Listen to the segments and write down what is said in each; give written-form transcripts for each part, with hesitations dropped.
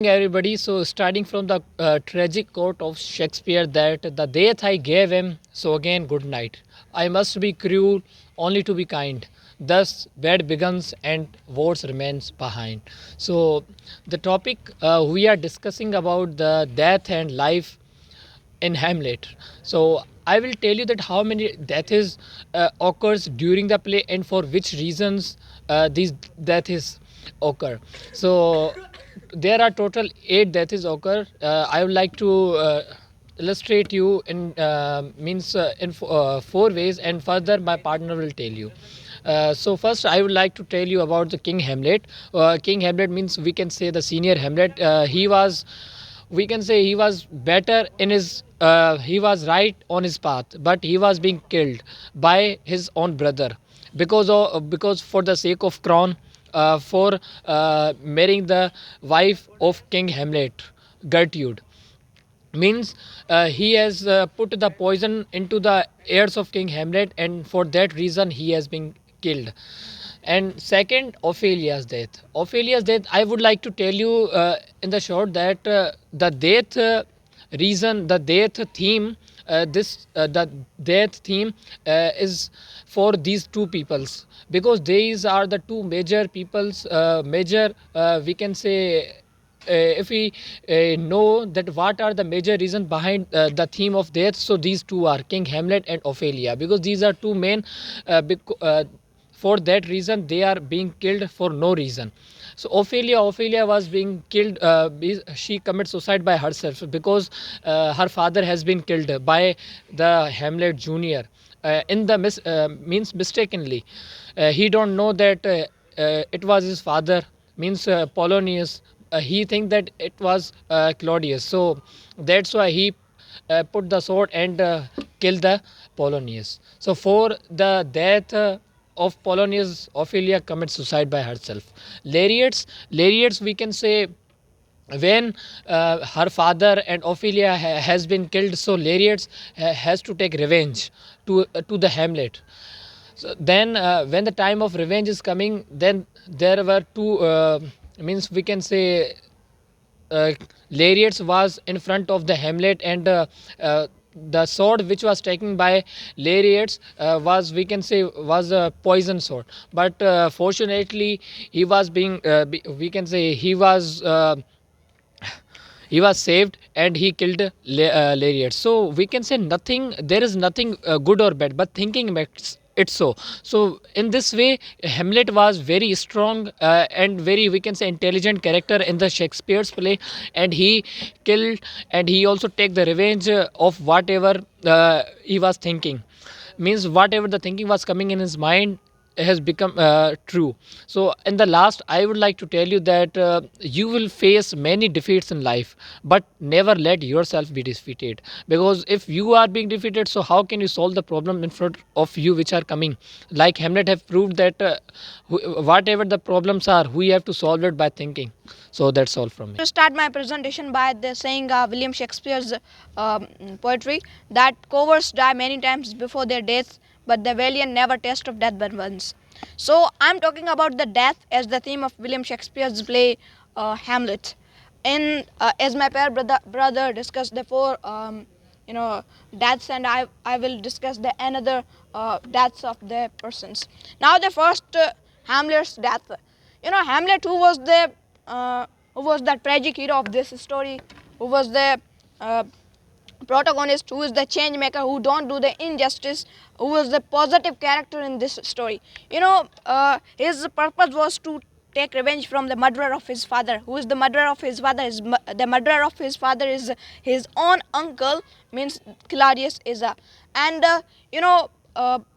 Everybody, so starting from the tragic quote of Shakespeare that the death I gave him, so again good night. I must be cruel only to be kind. Thus bed begins and words remains behind. So the topic we are discussing about the death and life in Hamlet. So I will tell you that how many deaths occurs during the play and for which reasons these deaths occur. So there are total 8 deaths occur. I would like to illustrate you in in 4 ways, and further my partner will tell you. So first, I would like to tell you about the King Hamlet. King Hamlet means we can say the senior Hamlet. He was, we can say, he was better in his. He was right on his path, but he was being killed by his own brother because for the sake of crown, for marrying the wife of King Hamlet, Gertrude. Means he has put the poison into the ears of King Hamlet, and for that reason he has been killed. And second, Ophelia's death, I would like to tell you in the short that the death reason, the death theme, this the death theme is for these two peoples, because these are the two major peoples, major, we can say, if we know that what are the major reasons behind the theme of death, so these two are King Hamlet and Ophelia, because these are two main, for that reason they are being killed for no reason. So Ophelia was being killed, she commits suicide by herself because her father has been killed by the Hamlet Junior, in the means mistakenly. He don't know that it was his father, means Polonius. He think that it was Claudius, so that's why he put the sword and killed the Polonius. So for the death of Polonius, Ophelia commits suicide by herself. Lariats, we can say, when her father and Ophelia has been killed, so Lariats has to take revenge to the Hamlet. So then, when the time of revenge is coming, then there were two, means we can say, Lariats was in front of the Hamlet, and the sword which was taken by Lariats was, we can say, was a poison sword. But fortunately, he was being, we can say, he was saved and he killed Lariat. So we can say nothing, there is nothing good or bad, but thinking makes it so. So in this way, Hamlet was very strong and very, we can say, intelligent character in the Shakespeare's play, and he killed, and he also take the revenge of whatever he was thinking, means whatever the thinking was coming in his mind has become true. So in the last, I would like to tell you that you will face many defeats in life, but never let yourself be defeated, because if you are being defeated, so how can you solve the problem in front of you which are coming? Like Hamlet have proved that whatever the problems are, we have to solve it by thinking. So that's all from me. To start my presentation by saying William Shakespeare's poetry, that cowards die many times before their deaths, but the valiant never taste of death but once. So I'm talking about the death as the theme of William Shakespeare's play Hamlet. In as my pair brother discussed the four deaths, and I will discuss the another deaths of the persons. Now the first Hamlet's death. Hamlet, who was the tragic hero of this story, who was the protagonist, who is the change maker, who don't do the injustice, who was the positive character in this story. His purpose was to take revenge from the murderer of his father. Who is the murderer of his father? The murderer of his father is his own uncle, means Claudius Isa. And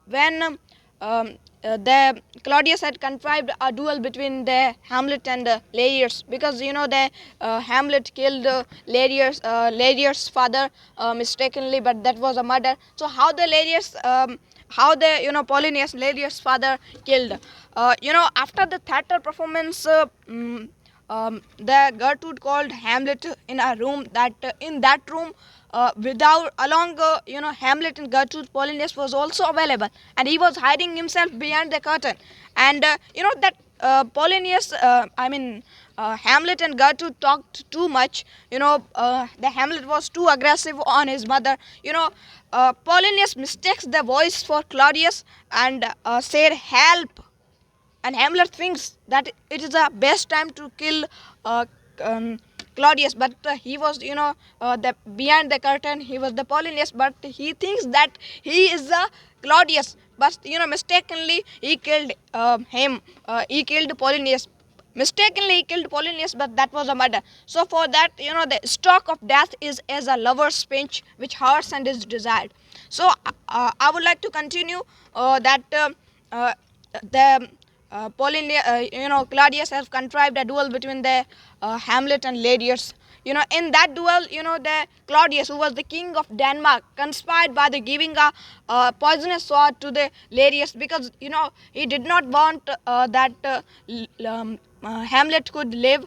when the Claudius had contrived a duel between the Hamlet and Larius, because the Hamlet killed Larius' father mistakenly, but that was a murder. So how the Polonius, Larius' father, killed? After the theater performance, the Gertrude called Hamlet in a room. That in that room, without along Hamlet and Gertrude, Polonius was also available, and he was hiding himself behind the curtain. And that Polonius, Hamlet and Gertrude talked too much. The Hamlet was too aggressive on his mother. Polonius mistakes the voice for Claudius and said, "Help!" And Hamlet thinks that it is the best time to kill uh, um, Claudius, but he was, the behind the curtain. He was the Polonius, but he thinks that he is the Claudius. But mistakenly he killed him. He killed Polonius. Mistakenly he killed Polonius, but that was a murder. So for that, the stroke of death is as a lover's pinch, which hurts and is desired. So I would like to continue that the Claudius has contrived a duel between the Hamlet and Ladius. In that duel, the Claudius, who was the king of Denmark, conspired by the giving a poisonous sword to the Ladius, because he did not want that Hamlet could live.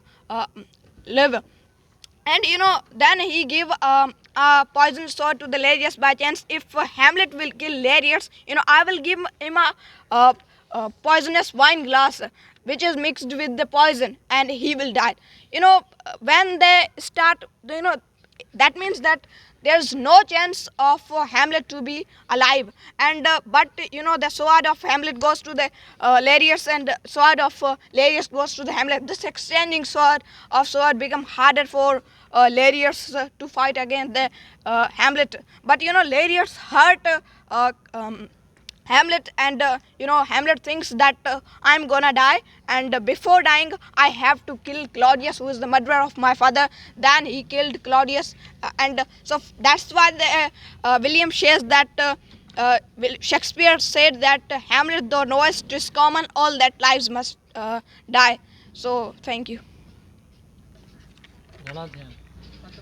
And then he give a poison sword to the Larius by chance. If Hamlet will kill Larius, I will give him a poisonous wine glass which is mixed with the poison, and he will die. When they start, that means that there's no chance of Hamlet to be alive. And but the sword of Hamlet goes to the Larius, and sword of Larius goes to the Hamlet. This exchanging sword become harder for Larius to fight against the Hamlet. But Larius hurt Hamlet, and Hamlet thinks that I'm gonna die, and before dying I have to kill Claudius, who is the murderer of my father. Then he killed Claudius, and so that's why William says that Shakespeare said that Hamlet, though knowest is common, all that lives must die. So thank you.